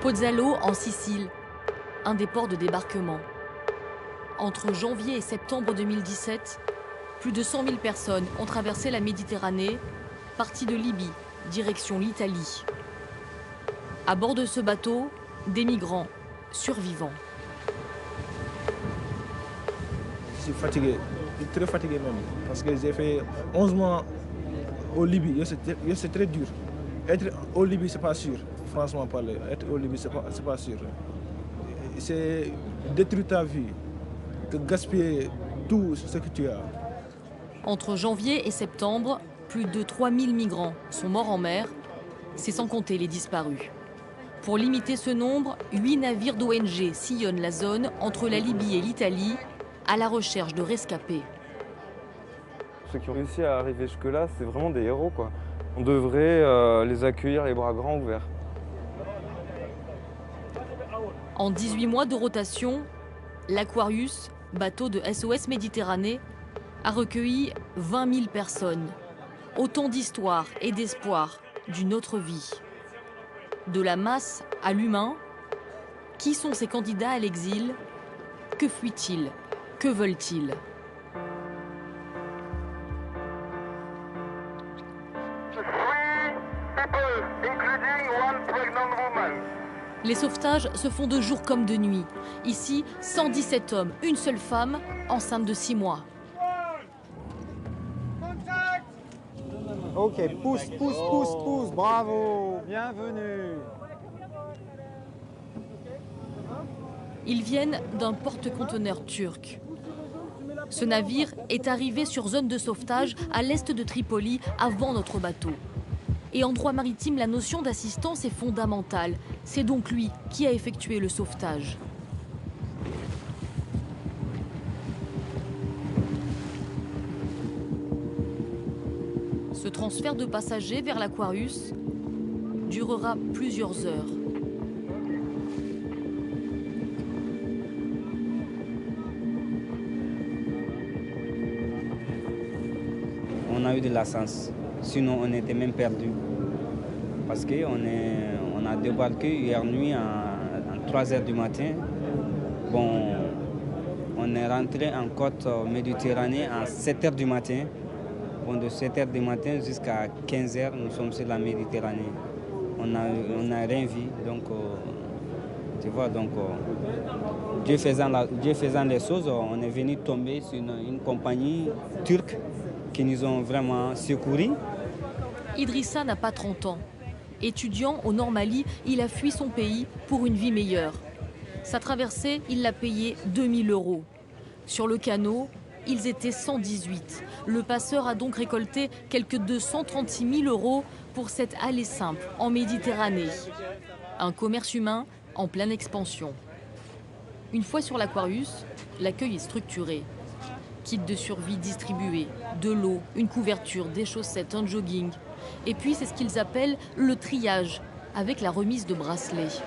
Pozzallo, en Sicile, un des ports de débarquement. Entre janvier et septembre 2017, plus de 100 000 personnes ont traversé la Méditerranée, partie de Libye, direction l'Italie. À bord de ce bateau, des migrants survivants. Je suis fatigué, très fatigué même, parce que j'ai fait 11 mois au Libye, c'est très dur. Être au Libye, c'est pas sûr, franchement parler. Être au Libye, c'est pas sûr. C'est détruire ta vie, gaspiller tout ce que tu as. Entre janvier et septembre, plus de 3000 migrants sont morts en mer, c'est sans compter les disparus. Pour limiter ce nombre, 8 navires d'ONG sillonnent la zone entre la Libye et l'Italie à la recherche de rescapés. Ceux qui ont réussi à arriver jusque-là, c'est vraiment des héros, quoi. On devrait les accueillir les bras grands ouverts. En 18 mois de rotation, l'Aquarius, bateau de SOS Méditerranée, a recueilli 20 000 personnes. Autant d'histoires et d'espoirs d'une autre vie. De la masse à l'humain, qui sont ces candidats à l'exil? Que fuient-ils? Que veulent-ils? Les sauvetages se font de jour comme de nuit. Ici, 117 hommes, une seule femme, enceinte de 6 mois. Ok, pousse, bravo, bienvenue. Ils viennent d'un porte-conteneurs turc. Ce navire est arrivé sur zone de sauvetage à l'est de Tripoli avant notre bateau. Et en droit maritime, la notion d'assistance est fondamentale. C'est donc lui qui a effectué le sauvetage. Ce transfert de passagers vers l'Aquarius durera plusieurs heures. On a eu de la chance, sinon on était même perdus. Parce qu'on a débarqué hier nuit à 3 h du matin. Bon, on est rentré en côte Méditerranée à 7 h du matin. Bon, de 7 h du matin jusqu'à 15 h, nous sommes sur la Méditerranée. On a rien vu, donc tu vois, donc Dieu faisant les choses, on est venu tomber sur une compagnie turque qui nous ont vraiment secourus. Idrissa n'a pas 30 ans. Étudiant au Nord Mali, il a fui son pays pour une vie meilleure. Sa traversée, il l'a payée 2000 €. Sur le canot, ils étaient 118. Le passeur a donc récolté quelques 236 000 € pour cette allée simple en Méditerranée. Un commerce humain en pleine expansion. Une fois sur l'Aquarius, l'accueil est structuré. Kit de survie distribué, de l'eau, une couverture, des chaussettes, un jogging. Et puis c'est ce qu'ils appellent le triage, avec la remise de bracelets.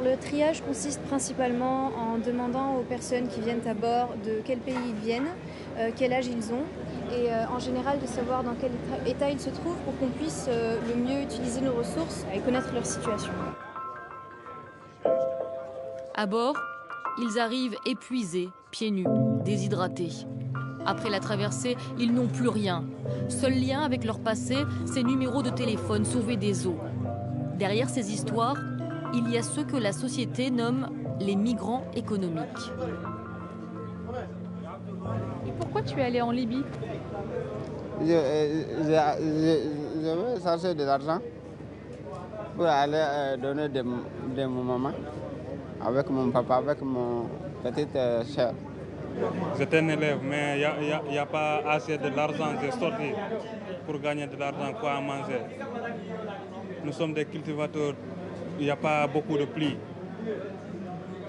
Le triage consiste principalement en demandant aux personnes qui viennent à bord de quel pays ils viennent, quel âge ils ont et en général de savoir dans quel état ils se trouvent pour qu'on puisse le mieux utiliser nos ressources et connaître leur situation. À bord, ils arrivent épuisés, pieds nus, déshydratés. Après la traversée, ils n'ont plus rien. Seul lien avec leur passé, ces numéros de téléphone sauvés des eaux. Derrière ces histoires, il y a ceux que la société nomme les migrants économiques. Et pourquoi tu es allé en Libye? Je veux chercher de l'argent pour aller donner de mon maman avec mon papa, avec mon petite sœur. J'étais un élève, mais il n'y a pas assez de l'argent. J'ai sorti pour gagner de l'argent, quoi à manger. Nous sommes des cultivateurs, il n'y a pas beaucoup de pluie.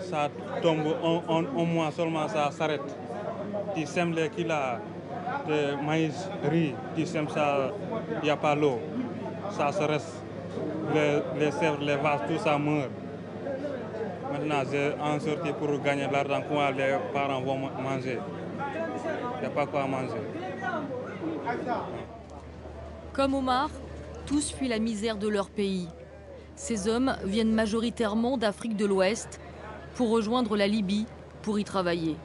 Ça tombe un mois seulement, ça s'arrête. Tu sèmes les kilos de maïs, riz, tu sèmes ça, il n'y a pas l'eau. Ça se reste. Les chèvres, les vaches, tout ça meurt. Maintenant, j'ai en sorti pour gagner de l'argent. Comment les parents vont manger? Il n'y a pas quoi manger. Comme Omar, Tous fuient la misère de leur pays. Ces hommes viennent majoritairement d'Afrique de l'Ouest pour rejoindre la Libye pour y travailler.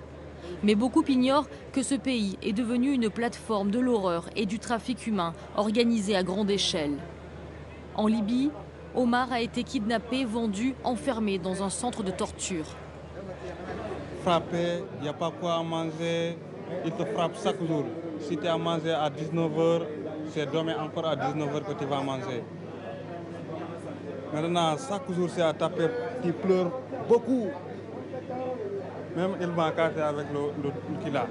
Mais beaucoup ignorent que ce pays est devenu une plateforme de l'horreur et du trafic humain organisé à grande échelle. En Libye, Omar a été kidnappé, vendu, enfermé dans un centre de torture. Frappé, il n'y a pas quoi à manger, il te frappe chaque jour. Si tu as mangé à 19h, c'est demain encore à 19h que tu vas manger. Maintenant, chaque jour, c'est à taper, tu pleures beaucoup. Même il m'a cassé avec le qu'il a,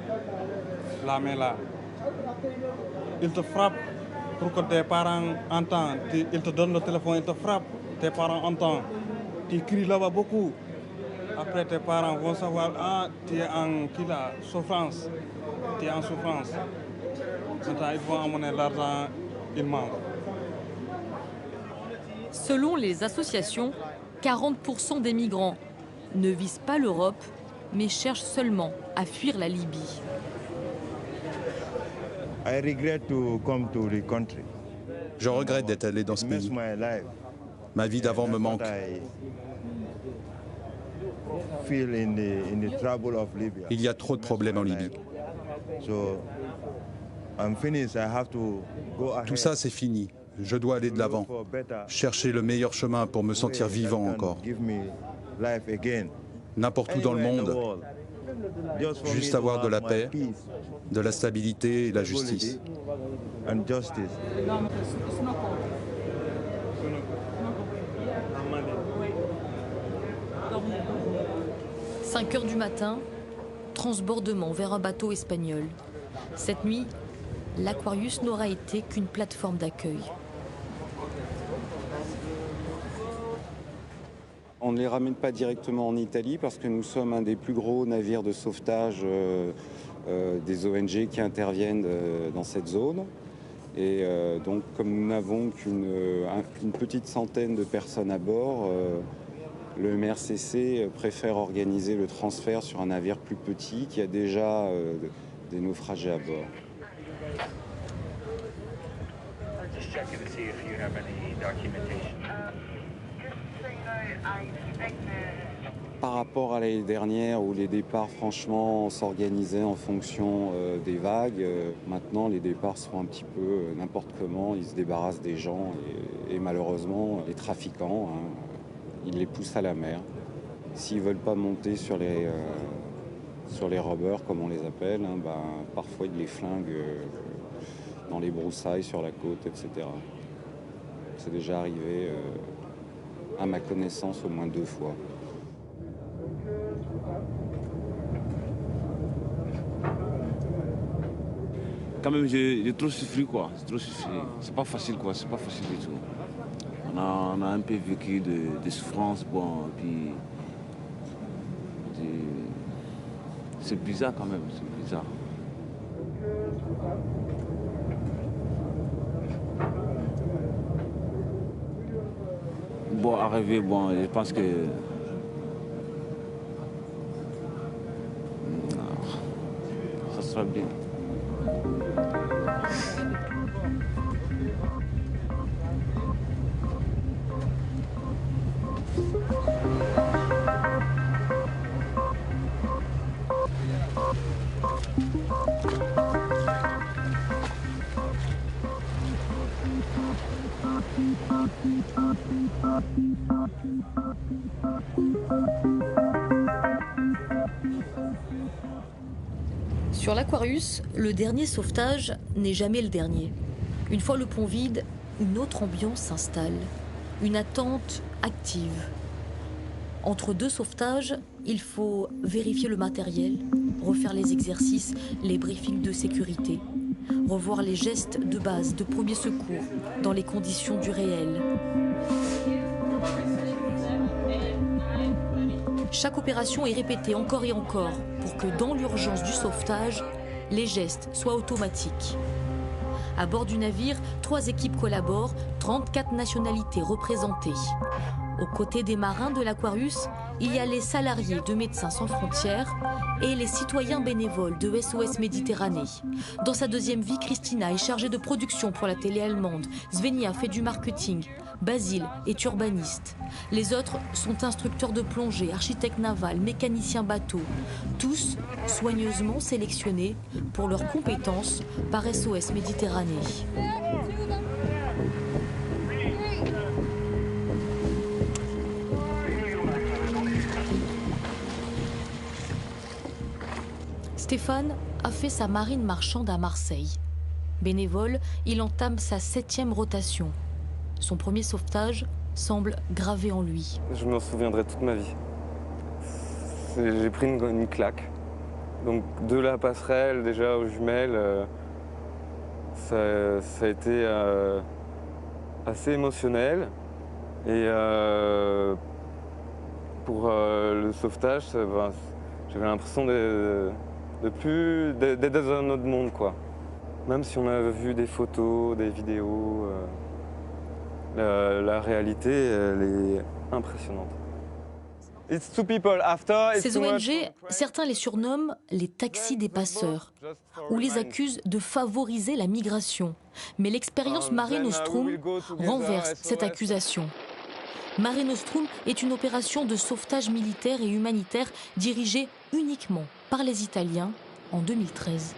la main là. Il te frappe pour que tes parents entendent. Il te donne le téléphone, il te frappe, tes parents entendent. Tu cries là-bas beaucoup. Après, tes parents vont savoir, ah, tu es en souffrance. Tu es en souffrance. Maintenant, ils vont amener l'argent, ils mangent. Selon les associations, 40% des migrants ne visent pas l'Europe, mais cherchent seulement à fuir la Libye. Je regrette d'être allé dans ce pays. Ma vie d'avant me manque. Il y a trop de problèmes en Libye. Tout ça, c'est fini. Je dois aller de l'avant, chercher le meilleur chemin pour me sentir vivant encore. N'importe où dans le monde, juste avoir de la paix, de la stabilité et la justice. 5 heures du matin, transbordement vers un bateau espagnol. Cette nuit, l'Aquarius n'aura été qu'une plateforme d'accueil. On ne les ramène pas directement en Italie parce que nous sommes un des plus gros navires de sauvetage des ONG qui interviennent dans cette zone. Et donc comme nous n'avons qu'une petite centaine de personnes à bord, le MRCC préfère organiser le transfert sur un navire plus petit qui a déjà des naufragés à bord. Par rapport à l'année dernière où les départs franchement s'organisaient en fonction des vagues, maintenant les départs sont un petit peu n'importe comment, ils se débarrassent des gens et malheureusement les trafiquants, ils les poussent à la mer. S'ils ne veulent pas monter sur les rubbers comme on les appelle, parfois ils les flinguent dans les broussailles sur la côte, etc. C'est déjà arrivé à ma connaissance au moins 2 fois. Quand même, j'ai trop souffert, quoi. C'est trop souffert. C'est pas facile, quoi. C'est pas facile du tout. On a un peu vécu de souffrances, bon, puis c'est bizarre quand même, c'est bizarre. Bon, arriver, bon, je pense que ça sera bien. Sur l'Aquarius, le dernier sauvetage n'est jamais le dernier. Une fois le pont vide, une autre ambiance s'installe, une attente active. Entre 2 sauvetages, il faut vérifier le matériel, refaire les exercices, les briefings de sécurité, revoir les gestes de base de premier secours dans les conditions du réel. Chaque opération est répétée encore et encore pour que dans l'urgence du sauvetage, les gestes soient automatiques. À bord du navire, 3 équipes collaborent, 34 nationalités représentées. Aux côtés des marins de l'Aquarius, il y a les salariés de Médecins sans frontières et les citoyens bénévoles de SOS Méditerranée. Dans sa deuxième vie, Christina est chargée de production pour la télé allemande. Svenja fait du marketing. Basile est urbaniste. Les autres sont instructeurs de plongée, architectes navals, mécaniciens bateaux. Tous soigneusement sélectionnés pour leurs compétences par SOS Méditerranée. Stéphane a fait sa marine marchande à Marseille. Bénévole, il entame sa 7e rotation. Son premier sauvetage semble gravé en lui. Je m'en souviendrai toute ma vie. J'ai pris une claque. Donc de la passerelle déjà aux jumelles, ça a été assez émotionnel. Et pour le sauvetage, j'avais l'impression d'être dans un autre monde, quoi. Même si on a vu des photos, des vidéos, la réalité, elle est impressionnante. Ces ONG, certains les surnomment les taxis des passeurs, ou les accusent de favoriser la migration. Mais l'expérience Mare Nostrum renverse cette accusation. Mare Nostrum est une opération de sauvetage militaire et humanitaire dirigée uniquement par les Italiens en 2013.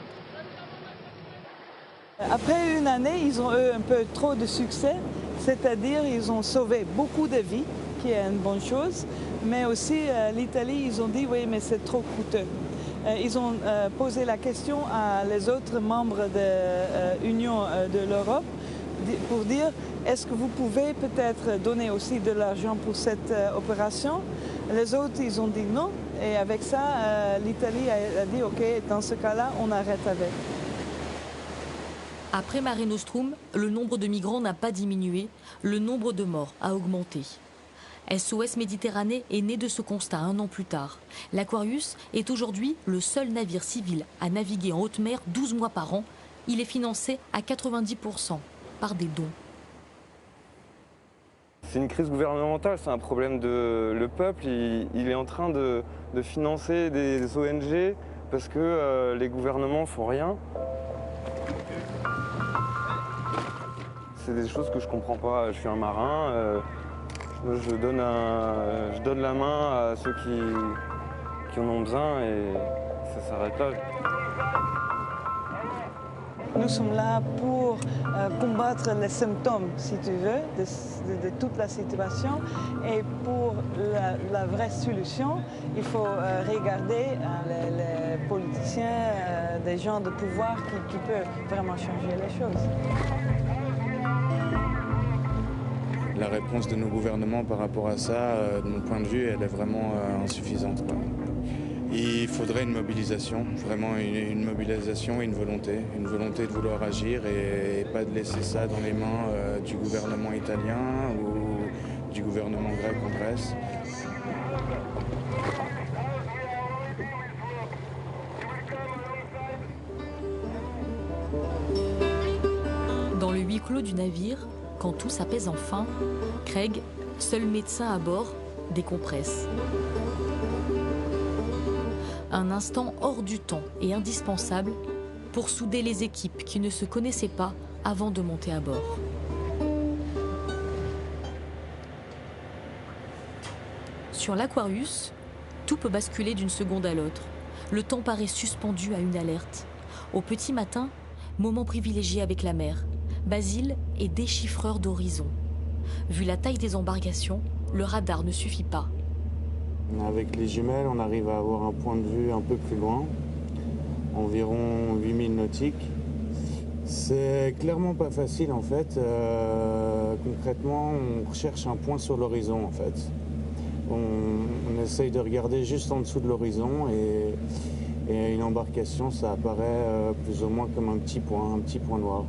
Après une année, ils ont eu un peu trop de succès, c'est-à-dire ils ont sauvé beaucoup de vies, qui est une bonne chose, mais aussi l'Italie, ils ont dit oui, mais c'est trop coûteux. Ils ont posé la question à les autres membres de l'Union de l'Europe pour dire est-ce que vous pouvez peut-être donner aussi de l'argent pour cette opération? Les autres, ils ont dit non, et avec ça, l'Italie a dit ok, dans ce cas-là, on arrête avec. Après Mare Nostrum, le nombre de migrants n'a pas diminué, le nombre de morts a augmenté. SOS Méditerranée est né de ce constat un an plus tard. L'Aquarius est aujourd'hui le seul navire civil à naviguer en haute mer 12 mois par an. Il est financé à 90% par des dons. C'est une crise gouvernementale, c'est un problème le peuple. Il est en train de financer des ONG parce que les gouvernements font rien. C'est des choses que je comprends pas. Je suis un marin, je donne la main à ceux qui en ont besoin et ça s'arrête là. Nous sommes là pour combattre les symptômes, si tu veux, de toute la situation. Et pour la vraie solution, il faut regarder les politiciens, des gens de pouvoir qui peuvent vraiment changer les choses. La réponse de nos gouvernements par rapport à ça, de mon point de vue, elle est vraiment insuffisante. Il faudrait une mobilisation, vraiment une mobilisation et une volonté de vouloir agir et pas de laisser ça dans les mains du gouvernement italien ou du gouvernement grec en Grèce. Dans le huis clos du navire, quand tout s'apaise enfin, Craig, seul médecin à bord, décompresse. Un instant hors du temps et indispensable pour souder les équipes qui ne se connaissaient pas avant de monter à bord. Sur l'Aquarius, tout peut basculer d'une seconde à l'autre. Le temps paraît suspendu à une alerte. Au petit matin, moment privilégié avec la mer. Basile est déchiffreur d'horizon. Vu la taille des embarcations, le radar ne suffit pas. Avec les jumelles, on arrive à avoir un point de vue un peu plus loin, environ 8000 nautiques. C'est clairement pas facile en fait. Concrètement, on recherche un point sur l'horizon en fait. On essaye de regarder juste en dessous de l'horizon et une embarcation, ça apparaît plus ou moins comme un petit point noir.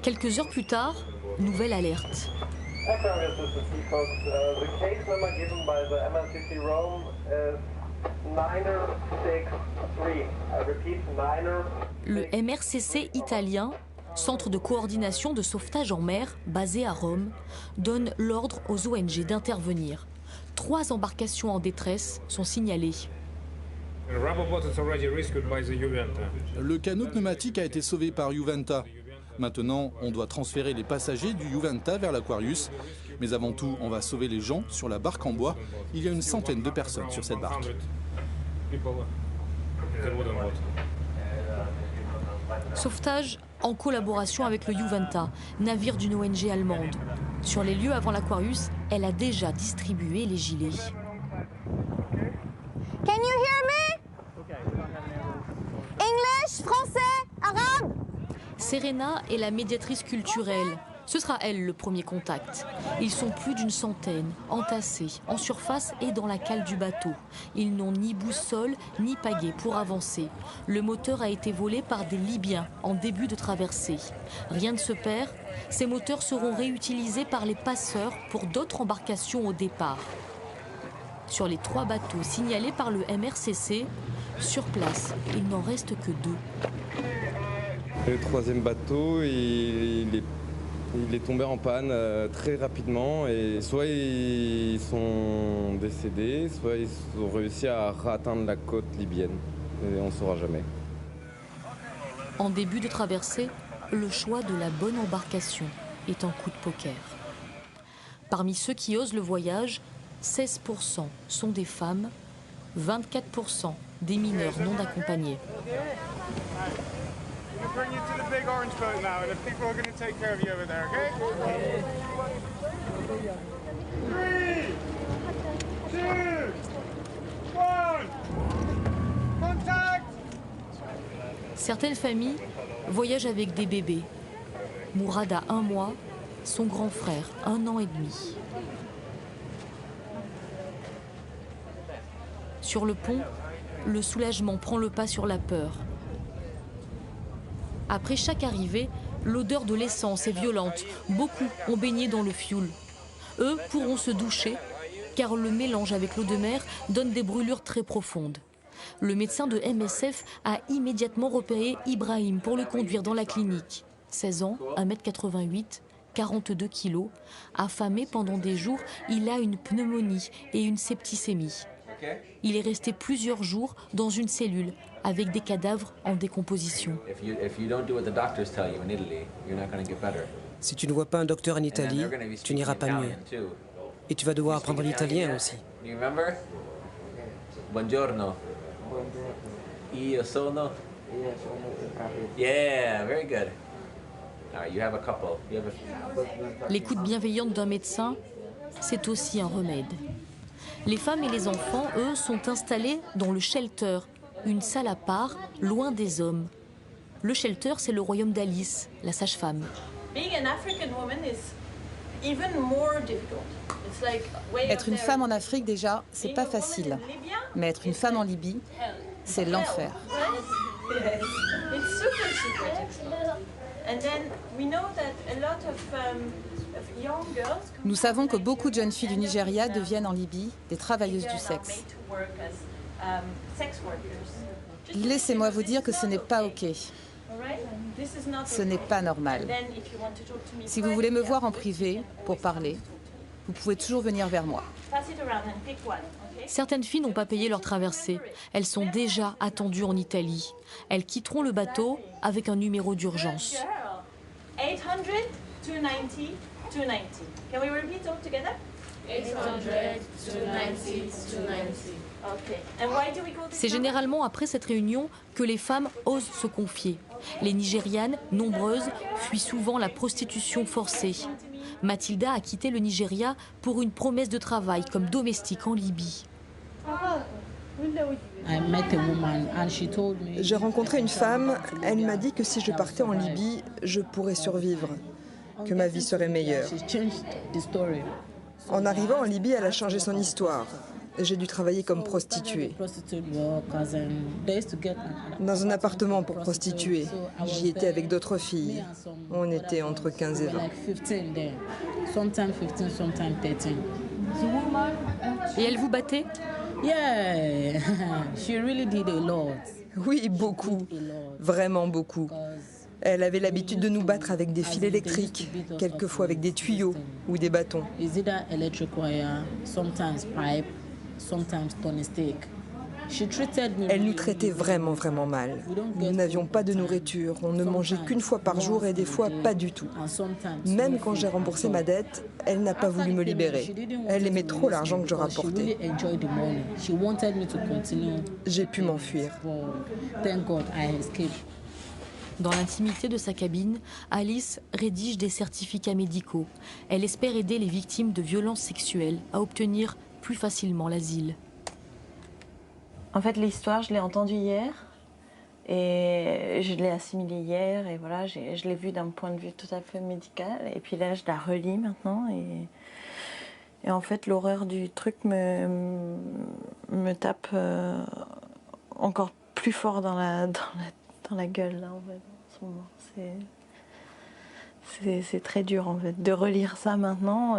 Quelques heures plus tard, nouvelle alerte. Le MRCC italien, centre de coordination de sauvetage en mer basé à Rome, donne l'ordre aux ONG d'intervenir. 3 embarcations en détresse sont signalées. Le canot pneumatique a été sauvé par Juventa. Maintenant, on doit transférer les passagers du Juventa vers l'Aquarius. Mais avant tout, on va sauver les gens sur la barque en bois. Il y a une centaine de personnes sur cette barque. Sauvetage en collaboration avec le Juventa, navire d'une ONG allemande. Sur les lieux avant l'Aquarius, elle a déjà distribué les gilets. Can you hear me? English, français, arabe? Serena est la médiatrice culturelle. Ce sera elle le premier contact. Ils sont plus d'une centaine, entassés, en surface et dans la cale du bateau. Ils n'ont ni boussole, ni pagaie pour avancer. Le moteur a été volé par des Libyens en début de traversée. Rien ne se perd. Ces moteurs seront réutilisés par les passeurs pour d'autres embarcations au départ. Sur les 3 bateaux signalés par le MRCC, sur place, il n'en reste que 2. Le 3e bateau, il est tombé en panne très rapidement et soit ils sont décédés, soit ils ont réussi à atteindre la côte libyenne. Et on ne saura jamais. En début de traversée, le choix de la bonne embarcation est un coup de poker. Parmi ceux qui osent le voyage, 16% sont des femmes, 24% des mineurs non accompagnés. Bring you to the big orange boat now, and the people are going to take care of you over there, okay? 3, 2, 1, contact! Certaines familles voyagent avec des bébés. Mourad a 1 mois, son grand frère 1 an et demi. Sur le pont, le soulagement prend le pas sur la peur. Après chaque arrivée, l'odeur de l'essence est violente. Beaucoup ont baigné dans le fioul. Eux pourront se doucher, car le mélange avec l'eau de mer donne des brûlures très profondes. Le médecin de MSF a immédiatement repéré Ibrahim pour le conduire dans la clinique. 16 ans, 1m88, 42 kilos. Affamé pendant des jours, il a une pneumonie et une septicémie. Il est resté plusieurs jours dans une cellule avec des cadavres en décomposition. Si tu ne vois pas un docteur en Italie, tu n'iras pas mieux. Et tu vas devoir apprendre l'italien aussi. Buongiorno. Io sono. Yeah, very good. You have a couple. L'écoute bienveillante d'un médecin, c'est aussi un remède. Les femmes et les enfants, eux, sont installés dans le shelter, une salle à part, loin des hommes. Le shelter, c'est le royaume d'Alice, la sage-femme. Être une femme en Afrique, déjà, c'est pas facile. Mais être une femme en Libye, c'est l'enfer. Nous savons que beaucoup de jeunes filles du Nigeria deviennent en Libye des travailleuses du sexe. Laissez-moi vous dire que ce n'est pas OK. Ce n'est pas normal. Si vous voulez me voir en privé pour parler, vous pouvez toujours venir vers moi. Certaines filles n'ont pas payé leur traversée. Elles sont déjà attendues en Italie. Elles quitteront le bateau avec un numéro d'urgence. 800 290 290. Can we repeat all together? 800 290 290. Okay. And why do we call this? C'est généralement après cette réunion que les femmes osent se confier. Les Nigérianes, nombreuses, fuient souvent la prostitution forcée. Mathilda a quitté le Nigeria pour une promesse de travail comme domestique en Libye. J'ai rencontré une femme, elle m'a dit que si je partais en Libye, je pourrais survivre, que ma vie serait meilleure. En arrivant en Libye, elle a changé son histoire. J'ai dû travailler comme prostituée. Dans un appartement pour prostituées. J'y étais avec d'autres filles. On était entre 15 et 20. Et elle vous battait ? Yeah, she really did a lot. Oui, beaucoup. Vraiment beaucoup. Elle avait l'habitude de nous battre avec des fils électriques, quelquefois avec des tuyaux ou des bâtons. Is either electric wire, sometimes pipe, sometimes turning stick. Elle nous traitait vraiment, vraiment mal. Nous n'avions pas de nourriture, on ne mangeait qu'une fois par jour et des fois pas du tout. Même quand j'ai remboursé ma dette, elle n'a pas voulu me libérer. Elle aimait trop l'argent que je rapportais. J'ai pu m'enfuir. Dans l'intimité de sa cabine, Alice rédige des certificats médicaux. Elle espère aider les victimes de violences sexuelles à obtenir plus facilement l'asile. En fait, l'histoire, je l'ai entendue hier et je l'ai assimilée hier et voilà, je l'ai vue d'un point de vue tout à fait médical. Et puis là, je la relis maintenant et en fait, l'horreur du truc me tape encore plus fort dans la gueule là, en fait, en ce moment. C'est très dur en fait de relire ça maintenant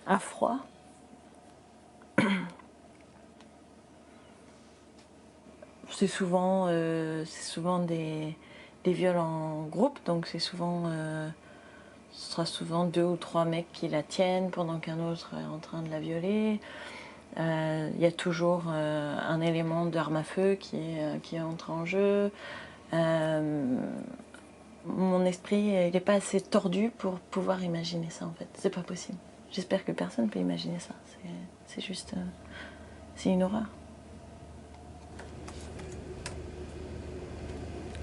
à froid. C'est souvent des viols en groupe, donc c'est souvent, ce sera souvent 2 ou 3 mecs qui la tiennent pendant qu'un autre est en train de la violer. Il y a toujours un élément d'arme à feu qui entre en jeu. Mon esprit, il n'est pas assez tordu pour pouvoir imaginer ça en fait. C'est pas possible. J'espère que personne ne peut imaginer ça. C'est juste, c'est une horreur.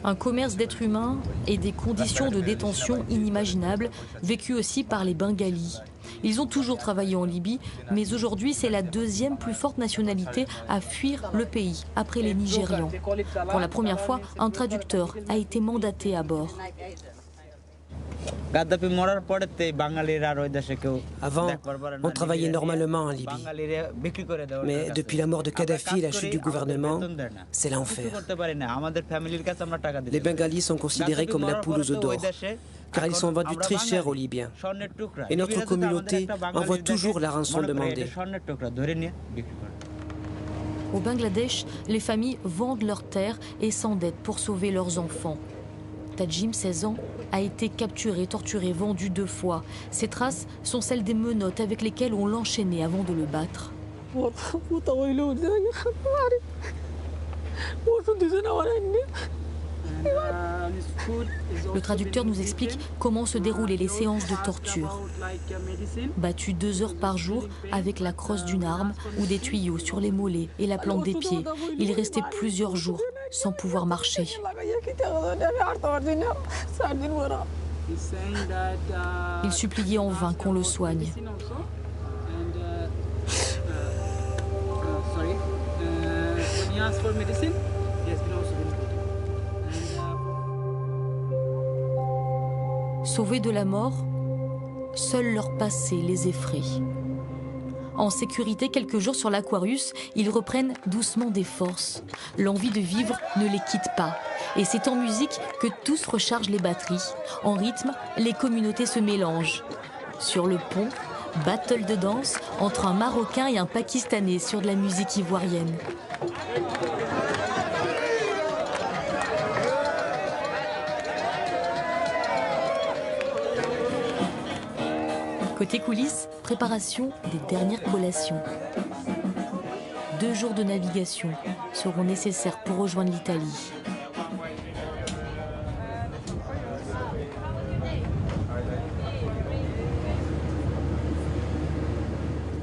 Un commerce d'êtres humains et des conditions de détention inimaginables, vécues aussi par les Bengalis. Ils ont toujours travaillé en Libye, mais aujourd'hui c'est la 2e plus forte nationalité à fuir le pays, après les Nigérians. Pour la première fois, un traducteur a été mandaté à bord. Avant, on travaillait normalement en Libye. Mais depuis la mort de Kadhafi et la chute du gouvernement, c'est l'enfer. Les Bengalis sont considérés comme la poule aux œufs d'or, car ils sont vendus très cher aux Libyens. Et notre communauté envoie toujours la rançon demandée. Au Bangladesh, les familles vendent leurs terres et s'endettent pour sauver leurs enfants. Tajim, 16 ans, a été capturé, torturé, vendu 2 fois. Ses traces sont celles des menottes avec lesquelles on l'enchaînait avant de le battre. Le traducteur nous explique comment se déroulaient les séances de torture. Battu 2 heures par jour avec la crosse d'une arme ou des tuyaux sur les mollets et la plante des pieds, il restait plusieurs jours sans pouvoir marcher. Il suppliait en vain qu'on le soigne. Sauvés de la mort, seul leur passé les effraie. En sécurité quelques jours sur l'Aquarius, ils reprennent doucement des forces. L'envie de vivre ne les quitte pas. Et c'est en musique que tous rechargent les batteries. En rythme, les communautés se mélangent. Sur le pont, battle de danse entre un Marocain et un Pakistanais sur de la musique ivoirienne. Côté coulisses, préparation des dernières collations. 2 jours de navigation seront nécessaires pour rejoindre l'Italie.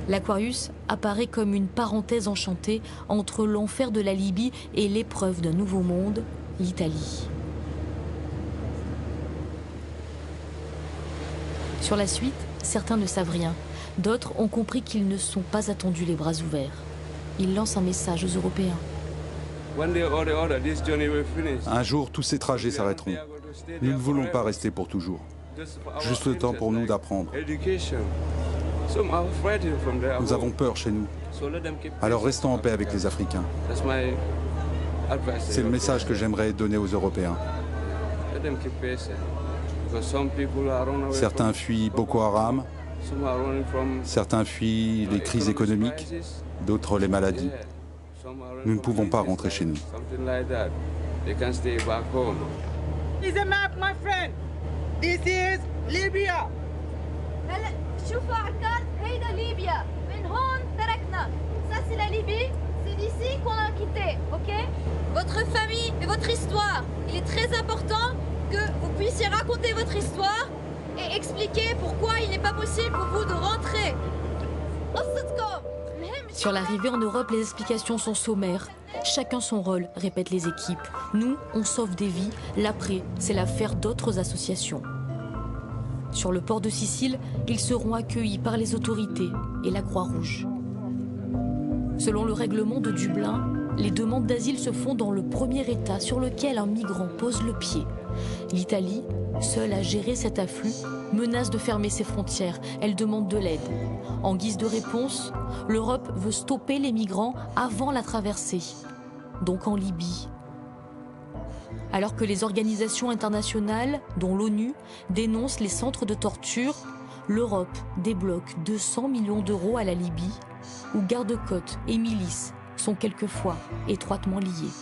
L'Aquarius apparaît comme une parenthèse enchantée entre l'enfer de la Libye et l'épreuve d'un nouveau monde, l'Italie. Sur la suite, certains ne savent rien. D'autres ont compris qu'ils ne sont pas attendus les bras ouverts. Ils lancent un message aux Européens. Un jour, tous ces trajets s'arrêteront. Nous ne voulons pas rester pour toujours. Juste le temps pour nous d'apprendre. Nous avons peur chez nous. Alors restons en paix avec les Africains. C'est le message que j'aimerais donner aux Européens. Certains fuient Boko Haram, certains fuient les crises économiques, d'autres les maladies. Nous ne pouvons pas rentrer chez nous. This is a map, my friend. This is Libya. شوفوا عكار هيدا ليبيا من هون تركنا. Ça c'est la Libye, c'est d'ici qu'on a quitté, ok? Votre famille et votre histoire. Il est très important que vous puissiez raconter votre histoire et expliquer pourquoi il n'est pas possible pour vous de rentrer. Sur l'arrivée en Europe, les explications sont sommaires. Chacun son rôle, répètent les équipes. Nous, on sauve des vies. L'après, c'est l'affaire d'autres associations. Sur le port de Sicile, ils seront accueillis par les autorités et la Croix-Rouge. Selon le règlement de Dublin, les demandes d'asile se font dans le premier État sur lequel un migrant pose le pied. L'Italie, seule à gérer cet afflux, menace de fermer ses frontières. Elle demande de l'aide. En guise de réponse, l'Europe veut stopper les migrants avant la traversée, donc en Libye. Alors que les organisations internationales, dont l'ONU, dénoncent les centres de torture, l'Europe débloque 200 millions d'euros à la Libye, où gardes-côtes et milices sont quelquefois étroitement liés.